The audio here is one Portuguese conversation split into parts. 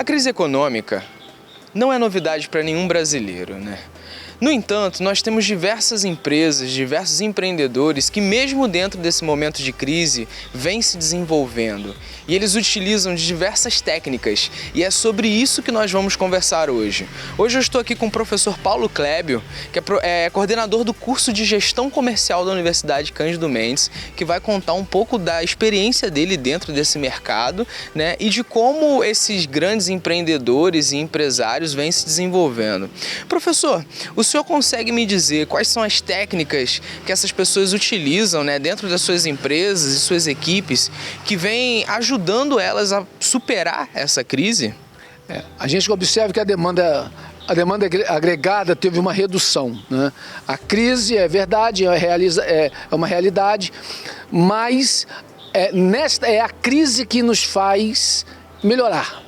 A crise econômica não é novidade para nenhum brasileiro, né? No entanto, nós temos diversas empresas, diversos empreendedores que mesmo dentro desse momento de crise, vêm se desenvolvendo. E eles utilizam de diversas técnicas. E é sobre isso que nós vamos conversar hoje. Hoje eu estou aqui com o professor Paulo Clébio, que é coordenador do curso de Gestão Comercial da Universidade Cândido Mendes, que vai contar um pouco da experiência dele dentro desse mercado, né, e de como esses grandes empreendedores e empresários vêm se desenvolvendo. Professor, o senhor consegue me dizer quais são as técnicas que essas pessoas utilizam, né, dentro das suas empresas e suas equipes que vêm ajudando elas a superar essa crise? A gente observa que a demanda agregada teve uma redução, né? A crise é verdade, é uma realidade, mas é a crise que nos faz melhorar,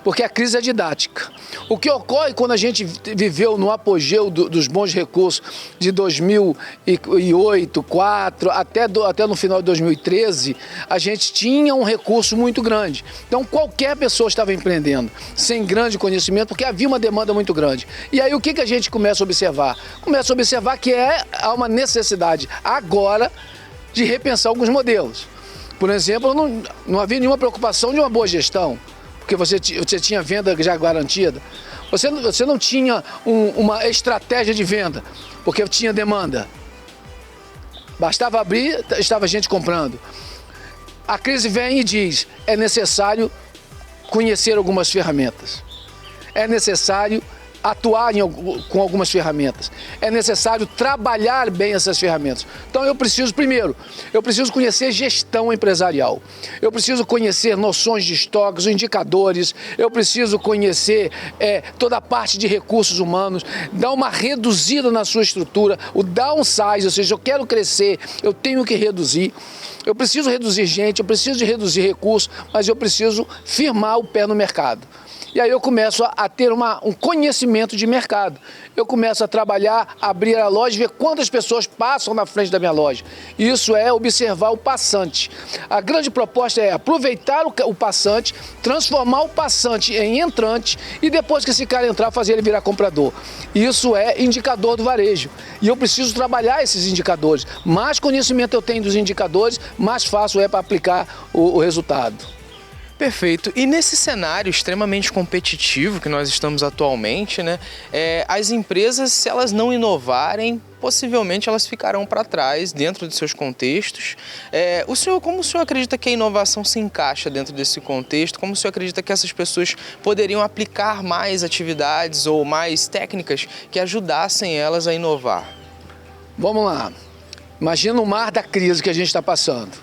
porque a crise é didática. O que ocorre quando a gente viveu no apogeu dos bons recursos de 2008, 2004, até no final de 2013, a gente tinha um recurso muito grande. Então qualquer pessoa estava empreendendo, sem grande conhecimento, porque havia uma demanda muito grande. E aí o que a gente começa a observar? Começa a observar que há uma necessidade agora de repensar alguns modelos. Por exemplo, não havia nenhuma preocupação de uma boa gestão, porque você tinha venda já garantida. Você não tinha uma estratégia de venda, porque tinha demanda. Bastava abrir, estava gente comprando. A crise vem e diz, é necessário conhecer algumas ferramentas. É necessário atuar com algumas ferramentas. É necessário trabalhar bem essas ferramentas. Então primeiro, eu preciso conhecer gestão empresarial. Eu preciso conhecer noções de estoques, indicadores. Eu preciso conhecer toda a parte de recursos humanos, dar uma reduzida na sua estrutura, o downsize, ou seja, eu quero crescer, eu tenho que reduzir. Eu preciso reduzir gente, eu preciso de reduzir recursos, mas eu preciso firmar o pé no mercado. E aí eu começo a ter um conhecimento de mercado. Eu começo a trabalhar, abrir a loja, ver quantas pessoas passam na frente da minha loja. Isso é observar o passante. A grande proposta é aproveitar o passante, transformar o passante em entrante e depois que esse cara entrar, fazer ele virar comprador. Isso é indicador do varejo. E eu preciso trabalhar esses indicadores. Mais conhecimento eu tenho dos indicadores, mais fácil é para aplicar o resultado. Perfeito. E nesse cenário extremamente competitivo que nós estamos atualmente, né, as empresas, se elas não inovarem, possivelmente elas ficarão para trás dentro de seus contextos. Como o senhor acredita que a inovação se encaixa dentro desse contexto? Como o senhor acredita que essas pessoas poderiam aplicar mais atividades ou mais técnicas que ajudassem elas a inovar? Vamos lá. Imagina o mar da crise que a gente está passando.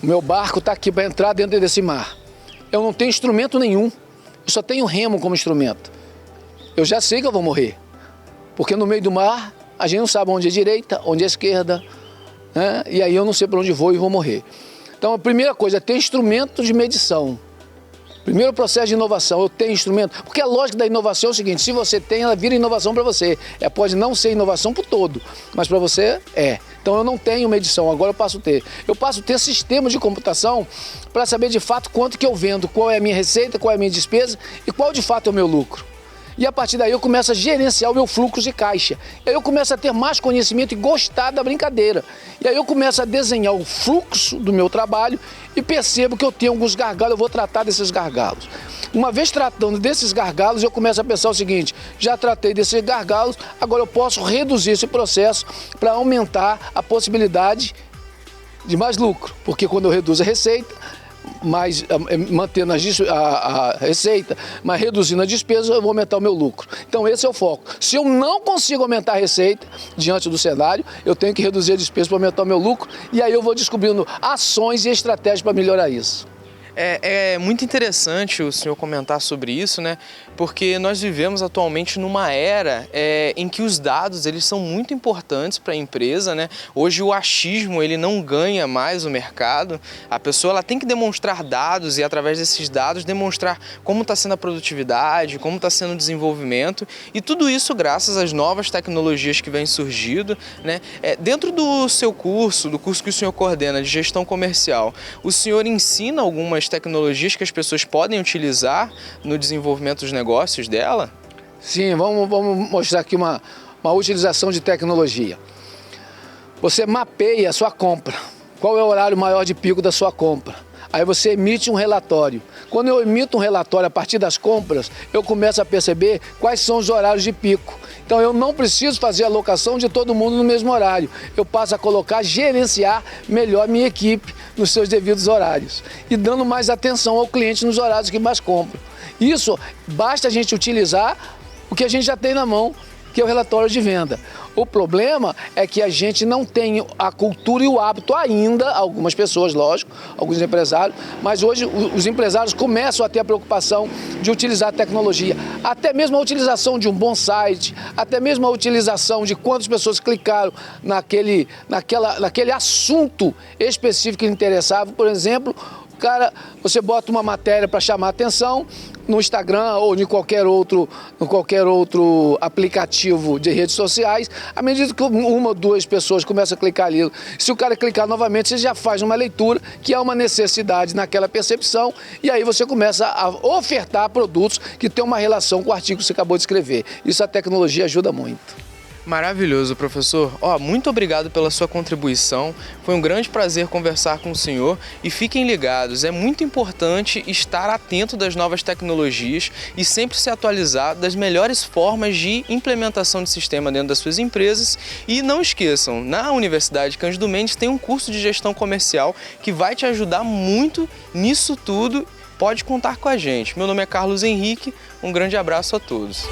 O meu barco está aqui para entrar dentro desse mar. Eu não tenho instrumento nenhum, eu só tenho remo como instrumento. Eu já sei que eu vou morrer, porque no meio do mar a gente não sabe onde é direita, onde é esquerda, né? E aí eu não sei para onde vou e vou morrer. Então a primeira coisa é ter instrumento de medição. Primeiro processo de inovação, eu tenho instrumento, porque a lógica da inovação é o seguinte, se você tem, ela vira inovação para você. Pode não ser inovação para o todo, mas para você é. Então eu não tenho medição, agora eu passo a ter. Eu passo a ter sistema de computação para saber de fato quanto que eu vendo, qual é a minha receita, qual é a minha despesa e qual de fato é o meu lucro. E a partir daí eu começo a gerenciar o meu fluxo de caixa. E aí eu começo a ter mais conhecimento e gostar da brincadeira. E aí eu começo a desenhar o fluxo do meu trabalho e percebo que eu tenho alguns gargalos, eu vou tratar desses gargalos. Uma vez tratando desses gargalos, eu começo a pensar o seguinte, já tratei desses gargalos, agora eu posso reduzir esse processo para aumentar a possibilidade de mais lucro. Porque quando eu reduzo a receita, mantendo a receita, mas reduzindo a despesa, eu vou aumentar o meu lucro. Então esse é o foco. Se eu não consigo aumentar a receita diante do cenário, eu tenho que reduzir a despesa para aumentar o meu lucro e aí eu vou descobrindo ações e estratégias para melhorar isso. É muito interessante o senhor comentar sobre isso, né? Porque nós vivemos atualmente numa era em que os dados eles são muito importantes para a empresa, né? Hoje o achismo ele não ganha mais o mercado. A pessoa ela tem que demonstrar dados e através desses dados demonstrar como está sendo a produtividade, como está sendo o desenvolvimento e tudo isso graças às novas tecnologias que vêm surgindo, né? Dentro do seu curso, do curso que o senhor coordena de gestão comercial, o senhor ensina algumas algumas tecnologias que as pessoas podem utilizar no desenvolvimento dos negócios dela? Sim, vamos mostrar aqui uma utilização de tecnologia. Você mapeia a sua compra. Qual é o horário maior de pico da sua compra? Aí você emite um relatório. Quando eu emito um relatório a partir das compras, eu começo a perceber quais são os horários de pico. Então eu não preciso fazer a alocação de todo mundo no mesmo horário. Eu passo a gerenciar melhor minha equipe nos seus devidos horários e dando mais atenção ao cliente nos horários que mais compram. Isso basta a gente utilizar o que a gente já tem na mão, que é o relatório de venda. O problema é que a gente não tem a cultura e o hábito ainda, algumas pessoas, lógico, alguns empresários, mas hoje os empresários começam a ter a preocupação de utilizar a tecnologia. Até mesmo a utilização de um bom site, até mesmo a utilização de quantas pessoas clicaram naquele assunto específico que lhe interessava. Por exemplo, você bota uma matéria para chamar a atenção no Instagram ou em qualquer outro aplicativo de redes sociais. À medida que uma ou duas pessoas começam a clicar ali, se o cara clicar novamente, você já faz uma leitura que há uma necessidade naquela percepção e aí você começa a ofertar produtos que têm uma relação com o artigo que você acabou de escrever. Isso a tecnologia ajuda muito. Maravilhoso, professor. Muito obrigado pela sua contribuição. Foi um grande prazer conversar com o senhor e fiquem ligados, é muito importante estar atento das novas tecnologias e sempre se atualizar das melhores formas de implementação de sistema dentro das suas empresas. E não esqueçam, na Universidade Cândido Mendes tem um curso de gestão comercial que vai te ajudar muito nisso tudo. Pode contar com a gente. Meu nome é Carlos Henrique, um grande abraço a todos.